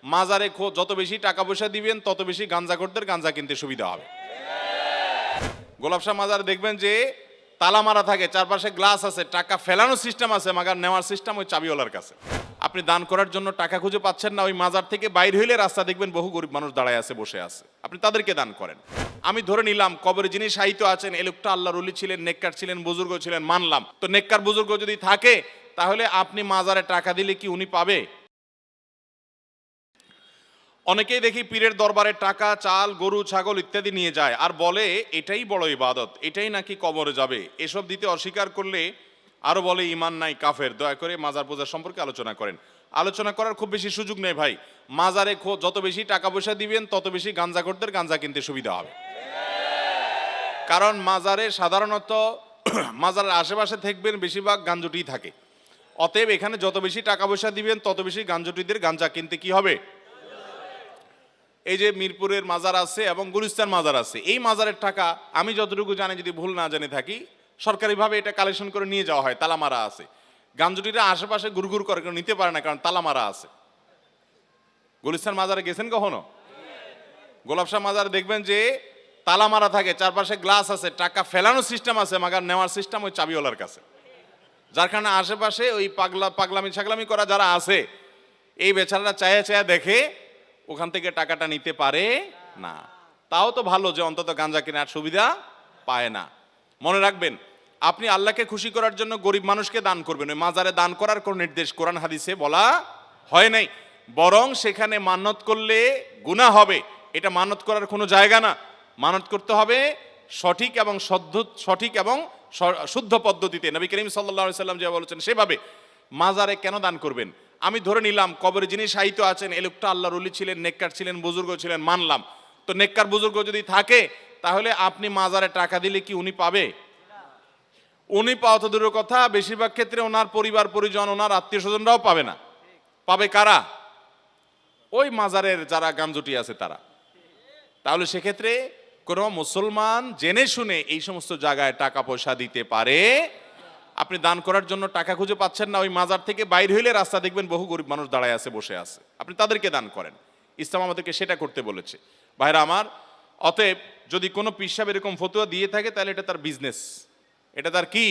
মাজারে যত বেশি টাকা পয়সা দিবেন তত বেশি গাঞ্জাখোরদের গাঞ্জা কিনতে সুবিধা হবে। গোলাপ শাহ মাজার দেখবেন যে তালা মারা থাকে, চারপাশে গ্লাস আছে, টাকা ফেলানোর সিস্টেম আছে, মাগার নেওয়ার সিস্টেম ওই চাবিওয়ালার কাছে। আপনি দান করার জন্য টাকা খুঁজে পাচ্ছেন না, ওই মাজার থেকে বাইর হইলে রাস্তা দেখবেন বহু গরিব মানুষ দাঁড়ায় আছে, বসে আছে, আপনি তাদেরকে দান করেন। আমি ধরে নিলাম কবরে যিনি শায়িত আছেন এ লোকটা আল্লাহর ওলি ছিলেন, নেককার ছিলেন, বুজুর্গ ছিলেন, মানলাম। তো নেককার বুজুর্গ যদি থাকে তাহলে আপনি মাজারে টাকা দিলে কি উনি পাবে? অনেকেই দেখি পীরের দরবারে টাকা, চাল, গরু, ছাগল ইত্যাদি নিয়ে যায় আর বলে এটাই বড় ইবাদত, এটাই নাকি কবরে যাবে। এসব দিতে অস্বীকার করলে আরো বলে ইমান নাই, কাফের। দয়া করে মাজার পূজার সম্পর্কে আলোচনা করেন। আলোচনা করার খুব বেশি সুযোগ নেই ভাই। মাজারে যত বেশি টাকা পয়সা দিবেন তত বেশি গাঞ্জাখোরদের গাঞ্জা কিনতে সুবিধা হবে। কারণ মাজারে সাধারণত মাজারের আশেপাশে থাকবেন বেশিরভাগ গাঞ্জুটি থাকে। অতএব এখানে যত বেশি টাকা পয়সা দিবেন তত বেশি গাঞ্জুটিদের গাঞ্জা কিনতে কি হবে। এই যে মিরপুরের মাজার আছে এবং গুলিস্তান মাজার আছে, এই মাজারের টাকা আমি যতটুকু জানি, যদি ভুল না জেনে থাকি, সরকারিভাবে এটা কালেকশন করে নিয়ে যাওয়া হয়, তালা মারা আছে। গাঞ্জুটিরা আশেপাশে গুড়গুড় করে কেউ নিতে পারে না, কারণ তালা মারা আছে। গুলিস্তান মাজারে গেছেন কখনো? গোলাপ শাহ মাজারে দেখবেন যে তালা মারা থাকে, চারপাশে গ্লাস আছে, টাকা ফেলানোর সিস্টেম আছে, মাগার নেওয়ার সিস্টেম ওই চাবিওয়ালার কাছে। যার কারণে আশেপাশে ওই পাগলামি ছাগলামি করা যারা আছে, এই বেচারারা চায়া চায়া দেখে ওখান থেকে টাকাটা নিতে পারে না। তাও তো ভালো যে অন্তত গাঁজা কেনার সুবিধা পায় না। মনে রাখবেন, আপনি আল্লাহকে খুশি করার জন্য গরিব মানুষকে দান করবেন। ওই মাজারে দান করার কোন নির্দেশ কোরআন হাদিসে বলা হয় নাই, বরং সেখানে মান্নত করলে গুনাহ হবে, এটা মানত করার কোনো জায়গা না। মানত করতে হবে সঠিক এবং শুদ্ধ পদ্ধতিতে। নবী করিম সাল্লাল্লাহু আলাইহি সাল্লাম যে বলেছেন সেভাবে। মাজারে কেন দান করবেন? আমি ধরে নিলাম কবরে যিনি শায়িত আছেন এ লোকটা আল্লাহর ওলি ছিলেন, নেককার ছিলেন, বুজুর্গ ছিলেন, মানলাম। তো নেককার বুজুর্গ যদি থাকে তাহলে আপনি মাজারে টাকা দিলে কি উনি পাবে? উনি পাওয়া তো দূরের কথা, বেশিরভাগ ক্ষেত্রে ওনার পরিবার পরিজন, ওনার আত্মীয় স্বজনরাও পাবে না। পাবে কারা? ওই মাজারের যারা গাঞ্জুটি আছে তারা। তাহলে সেক্ষেত্রে কোনো মুসলমান জেনে শুনে এই সমস্ত জায়গায় টাকা পয়সা দিতে পারে। আপনি দান করার জন্য টাকা খুঁজে পাচ্ছেন না, ওই মাজার থেকে বাইর হইলে রাস্তা দেখবেন বহু গরিব মানুষ দাঁড়ায় আছে, বসে আছে, আপনি তাদেরকে দান করেন। ইসলাম আমাদেরকে সেটা করতে বলেছে ভাইরা আমার। অতএব যদি কোনো পীর সাহেব এরকম ফতোয়া দিয়ে থাকে তাহলে এটা তার বিজনেস। এটা তার কি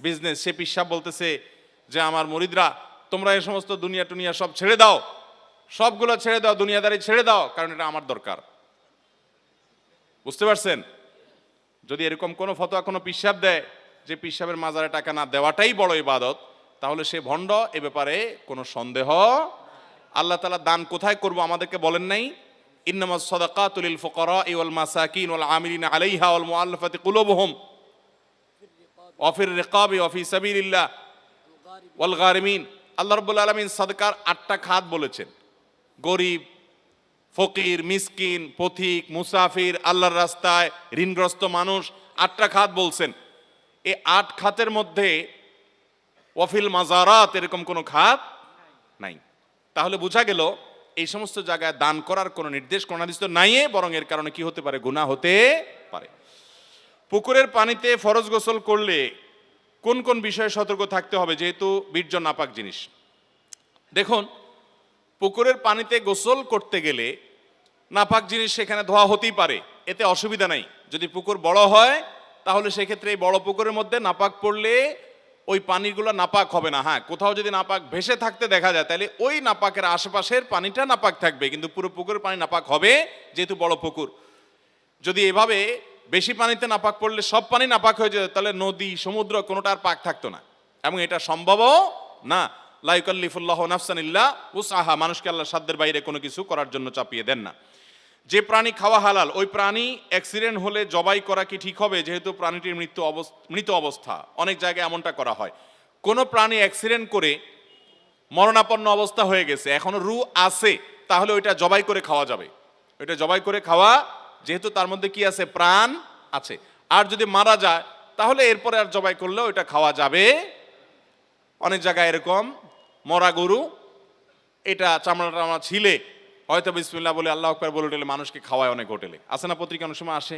বিজনেস? সে পীর সাহেব বলতেছে যে আমার মুরিদরা তোমরা এই সমস্ত দুনিয়া টুনিয়া সব ছেড়ে দাও, সবগুলো ছেড়ে দাও, দুনিয়াদারি ছেড়ে দাও, কারণ এটা আমার দরকার। বুঝতে পারছেন? যদি এরকম কোনো ফতোয়া কোনো পীর সাহেব দেয় যে পীর সাহেবের মাজারে টাকা না দেওয়াটাই বড় ইবাদত, তাহলে সে ভণ্ড, এ ব্যাপারে কোনো সন্দেহ। আল্লাহ তাআলা দান কোথায় করব আমাদেরকে বলেন নাই? ইন্নামাস সাদাকাতু লিল ফুকারা'i ওয়াল মাসাকিন ওয়াল আমিলিনা আলাইহা ওয়াল মুআল্লাফাতি কুলুবুহুম ওয়া ফির রিকাবি ওয়া ফি সাবিলিল্লাহ ওয়াল গারিমিন। আল্লাহ রাব্বুল আলামিন সাদকার 8টা খাত বলেছেন। গরিব, ফকির, মিসকিন, পথিক, মুসাফির, আল্লাহর রাস্তায় ঋণগ্রস্ত মানুষ, 8টা খাত বলছেন। এই 8 খাতের মধ্যে ওয়াফিল মাজারাত এরকম কোনো খাত নাই। তাহলে বোঝা গেল এই সমস্ত জায়গায় দান করার কোনো নির্দেশ কোন হাদিস তো নাই, বরং এর কারণে কি হতে পারে? গুনাহ হতে পারে। পুকুরের পানিতে ফরজ গোসল করলে কোন কোন বিষয়ে সতর্ক থাকতে হবে, যেহেতু বীর্য নাপাক জিনিস? দেখুন, পুকুরের পানিতে গোসল করতে গেলে নাপাক জিনিস সেখানে ধোয়া হতেই পারে, এতে অসুবিধা নাই। যদি পুকুর বড় হয় তাহলে সেক্ষেত্রে এই বড় পুকুরের মধ্যে নাপাক পড়লে ওই পানিগুলো নাপাক হবে না। হ্যাঁ, কোথাও যদি নাপাক ভেসে থাকতে দেখা যায় তাহলে ওই নাপাকের আশেপাশের পানিটা নাপাক থাকবে, কিন্তু পুরো পুকুরের পানি নাপাক হবে যেহেতু বড় পুকুর। যদি এভাবে বেশি পানিতে নাপাক পড়লে সব পানি নাপাক হয়ে যেত, তাহলে নদী, সমুদ্র কোনোটা আর পাক থাকতো না, এবং এটা সম্ভবও না। লা ইউকাল্লিফুল্লাহু নাফসান ইল্লা উসআহা, মানুষকে আল্লাহ সাধ্যের বাইরে কোনো কিছু করার জন্য চাপিয়ে দেন না। যে প্রাণী খাওয়া হালাল, ওই প্রাণী অ্যাক্সিডেন্ট হলে জবাই করা কি ঠিক হবে, যেহেতু প্রাণীটির মৃত অবস্থা? অনেক জায়গায় এমনটা করা হয়। কোনো প্রাণী অ্যাক্সিডেন্ট করে মরণাপন্ন অবস্থা হয়ে গেছে, এখনো রূহ আছে, তাহলে ওইটা জবাই করে খাওয়া যাবে। ওইটা জবাই করে খাওয়া, যেহেতু তার মধ্যে কি আছে? প্রাণ আছে। আর যদি মারা যায় তাহলে এরপরে আর জবাই করলে ওইটা খাওয়া যাবে। অনেক জায়গায় এরকম মরা গরু এটা চামড়া ছিলে হয়তো বিসমিল্লাহ বলে আল্লাহু আকবার বলে উঠলে মানুষকে খাওয়ায় অনেক হোটেলে, আছে না, পত্রিকা অনেক সময় আসে।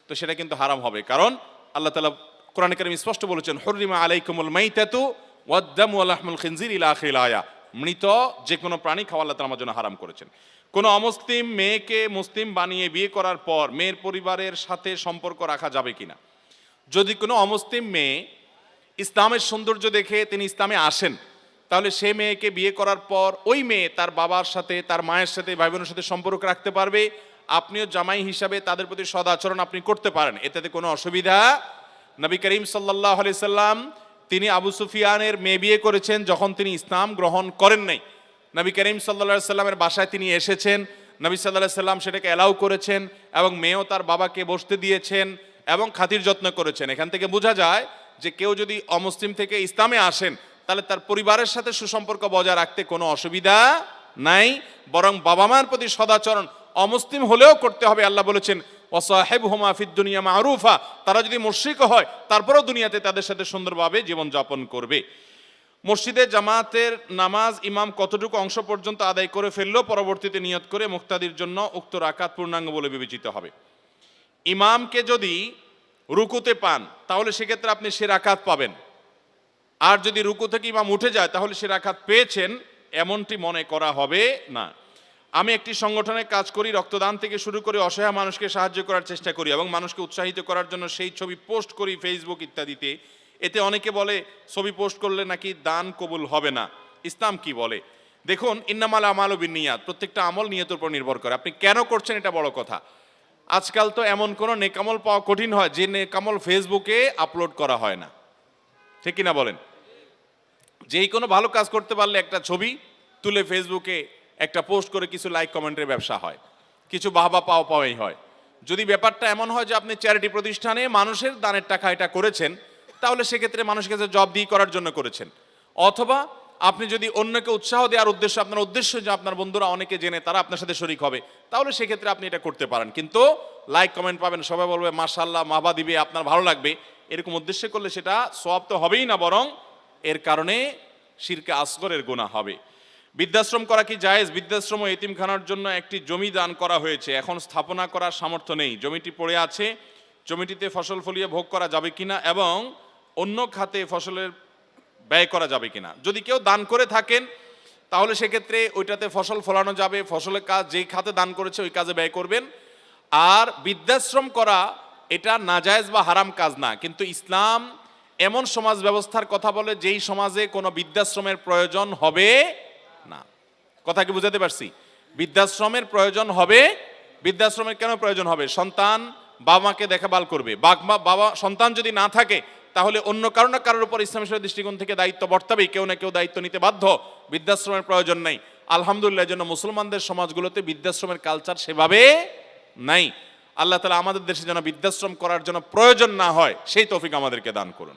তো সেটা কিন্তু হারাম হবে, কারণ আল্লাহ তাআলা কোরআনে কারীমে স্পষ্ট বলেছেন হুররিমা আলাইকুমুল মাইতাতু ওয়াদ-দামু ওয়া লাহমুল খিনজির ইলা আখিরিল আয়া। মৃত যে কোনো প্রাণী খাওয়া আল্লাহ তাআলা আমার জন্য হারাম করেছেন। কোনো অমুসলিম মেয়েকে মুসলিম বানিয়ে বিয়ে করার পর মেয়ের পরিবারের সাথে সম্পর্ক রাখা যাবে কিনা? যদি কোনো অমুসলিম মেয়ে ইসলামের সৌন্দর্য দেখে তিনি ইসলামে আসেন, তাহলে সে মেয়েকে বিয়ে করার পর ওই মেয়ে তার বাবার সাথে, তার মায়ের সাথে, ভাই বোনের সাথে সম্পর্ক রাখতে পারবে। আপনিও জামাই হিসাবে তাদের প্রতি সদাচরণ আপনি করতে পারেন, এতে কোনো অসুবিধা। নবী করিম সাল্লাল্লাহু আলাইহি সাল্লাম তিনি আবু সুফিয়ানের মেয়ে বিয়ে করেছেন যখন তিনি ইসলাম গ্রহণ করেন নাই। নবী করিম সাল্লাল্লাহু আলাইহি সাল্লামের বাসায় তিনি এসেছেন, নবী সাল্লাল্লাহু আলাইহি সাল্লাম সেটাকে অ্যালাউ করেছেন এবং মেয়েও তার বাবাকে বসতে দিয়েছেন এবং খাতির যত্ন করেছেন। এখান থেকে বোঝা যায় যে কেউ যদি অমুসলিম থেকে ইসলামে আসেন তাহলে তার পরিবারের সাথে সুসম্পর্ক বজায় রাখতে কোনো অসুবিধা নাই, বরং বাবা মায়ের প্রতি সদাচরণ অমুসলিম হলেও করতে হবে। আল্লাহ বলেছেন ওয়াসাহিবহুমা ফিদ দুনিয়া মারুফা, তারা যদি মুশরিকও হয় তারপরেও দুনিয়াতে তাদের সাথে সুন্দরভাবে জীবনযাপন করবে। মসজিদে জামাতের নামাজ ইমাম কতটুকু অংশ পর্যন্ত আদায় করে ফেললেও পরবর্তীতে নিয়ত করে মুক্তাদির জন্য উক্ত রাকাত পূর্ণাঙ্গ বলে বিবেচিত হবে। ইমামকে যদি রুকুতে পান তাহলে সেক্ষেত্রে আপনি সে রাকাত পাবেন, আর যদি রুকু থেকে ইমাম উঠে যায় তাহলে সে রাকাত পেয়েছেন এমনটি মনে করা হবে না। আমি একটি সংগঠনে কাজ করি, রক্তদান থেকে শুরু করে অসহায় মানুষকে সাহায্য করার চেষ্টা করি এবং মানুষকে উৎসাহিত করার জন্য সেই ছবি পোস্ট করি ফেসবুক ইত্যাদিতে। এতে অনেকে বলে ছবি পোস্ট করলে নাকি দান কবুল হবে না, ইসলাম কি বলে? দেখুন, ইন্নামাল আমালু বিন্নিয়াত, প্রত্যেকটা আমল নিয়তের উপর নির্ভর করে। আপনি কেন করছেন এটা বড় কথা। আজকাল তো এমন কোনো নেকামল পাওয়া কঠিন হয় যে নেকামল ফেসবুকে আপলোড করা হয় না, ঠিক কিনা বলেন? যেই কোনো ভালো কাজ করতে পারলে একটা ছবি তুলে ফেসবুকে একটা পোস্ট করে কিছু লাইক কমেন্টের ব্যবসা হয়, কিছু বাহবা পাওয়াই হয়। যদি ব্যাপারটা এমন হয় যে আপনি চ্যারিটি প্রতিষ্ঠানে মানুষের দানের টাকা এটা করেছেন, তাহলে সেক্ষেত্রে মানুষের কাছে জব দিয়ে করার জন্য করেছেন। অথবা আপনি যদি অন্যকে উৎসাহ দেওয়ার উদ্দেশ্য, আপনার উদ্দেশ্য যে আপনার বন্ধুরা অনেকে জেনে তারা আপনার সাথে শরিক হবে, তাহলে সেক্ষেত্রে আপনি এটা করতে পারেন। কিন্তু লাইক কমেন্ট পাবেন, সবাই বলবে মাশাআল্লাহ, মাহবা দিবে, আপনার ভালো লাগবে, এরকম উদ্দেশ্যে করলে সেটা সওয়াব তো হবেই না, বরং এর কারণে শিরকে আসগরের গুনাহ হবে। বৃদ্ধাশ্রম করা কি জায়েজ? বৃদ্ধাশ্রম ও এতিমখানার জন্য একটি জমি দান করা হয়েছে, এখন স্থাপনা করার সামর্থ্য নেই, জমিটি পড়ে আছে, জমিটিতে ফসল ফলিয়ে ভোগ করা যাবে কিনা এবং অন্য খাতে ফসলের ব্যয় করা যাবে কিনা। যদি কেউ দান করে থাকেন তাহলে সেক্ষেত্রে ওইটাতে ফসল ফলানো যাবে, ফসলের কাজ যেই খাতে দান করেছে ওই কাজে ব্যয় করবেন। আর বৃদ্ধাশ্রম করা এটা নাজায়েজ বা হারাম কাজ না, কিন্তু ইসলাম এমন সমাজ ব্যবস্থার কথা বলে যেই সমাজে কোনো বৃদ্ধাশ্রমের প্রয়োজন হবে না। কথা কি বুঝাতে পারছি? বৃদ্ধাশ্রমের প্রয়োজন হবে। বৃদ্ধাশ্রমের কেন প্রয়োজন হবে? সন্তান বাবা মাকে দেখাভাল করবে, বাবা সন্তান যদি না থাকে তাহলে অন্য কারো না কারোর উপর ইসলামের দৃষ্টিকোণ থেকে দায়িত্ব বর্তাবেই, কেউ না কেউ দায়িত্ব নিতে বাধ্য। বৃদ্ধাশ্রমের প্রয়োজন নেই। আলহামদুলিল্লাহ, জন্য মুসলমানদের সমাজগুলোতে বৃদ্ধাশ্রমের কালচার সেভাবে নাই। আল্লাহ তাআলা আমাদের দেশে যেন বৃদ্ধাশ্রম করার জন্য প্রয়োজন না হয় সেই তৌফিক আমাদেরকে দান করুন।